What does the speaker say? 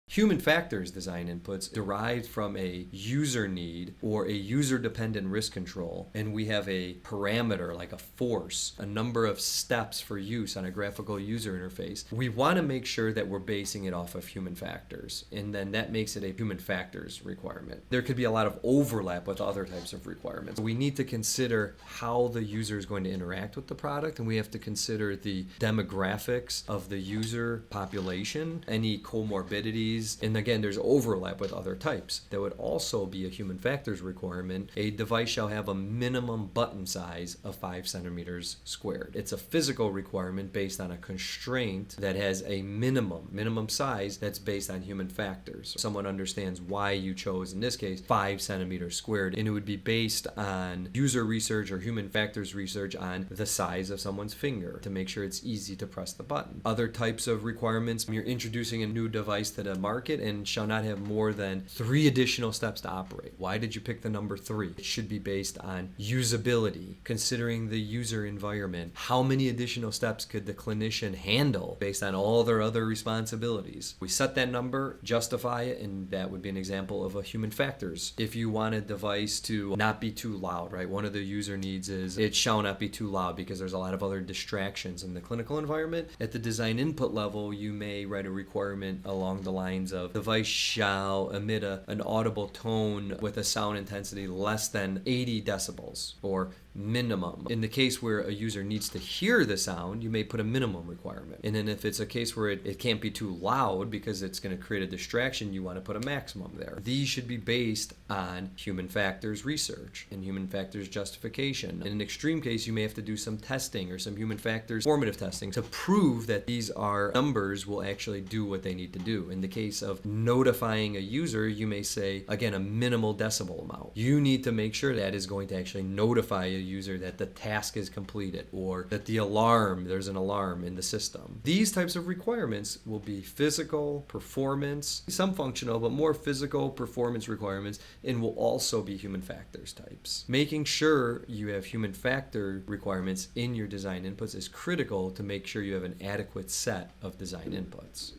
Human factors design inputs derived from a user need or a user-dependent risk control, and we have a parameter like a force, a number of steps for use on a graphical user interface. We want to make sure that we're basing it off of human factors, and then that makes it a human factors requirement. There could be a lot of overlap with other types of requirements. We need to consider how the user is going to interact with the product, and we have to consider the demographics of the user population, any comorbidities. And again, there's overlap with other types. There would also be a human factors requirement. A device shall have a minimum button size of 5 centimeters squared. It's a physical requirement based on a constraint that has a minimum size that's based on human factors. Someone understands why you chose, in this case, 5 centimeters squared, and it would be based on user research or human factors research on the size of someone's finger to make sure it's easy to press the button. Other types of requirements, you're introducing a new device to the market and shall not have more than 3 additional steps to operate. Why did you pick the number 3? It should be based on usability, considering the user environment. How many additional steps could the clinician handle based on all their other responsibilities? We set that number, justify it, and that would be an example of a human factors. If you want a device to not be too loud, right? One of the user needs is it shall not be too loud because there's a lot of other distractions in the clinical environment. At the design input level, you may write a requirement along the lines of device shall emit an audible tone with a sound intensity less than 80 decibels or minimum. In the case where a user needs to hear the sound, you may put a minimum requirement. And then if it's a case where it can't be too loud because it's going to create a distraction, you want to put a maximum there. These should be based on human factors research and human factors justification. In an extreme case, you may have to do some testing or some human factors formative testing to prove that these are numbers will actually do what they need to do. In the case of notifying a user, you may say, again, a minimal decibel amount. You need to make sure that is going to actually notify a user that the task is completed or that there's an alarm in the system. These types of requirements will be physical, performance, some functional, but more physical performance requirements, and will also be human factors types. Making sure you have human factor requirements in your design inputs is critical to make sure you have an adequate set of design inputs.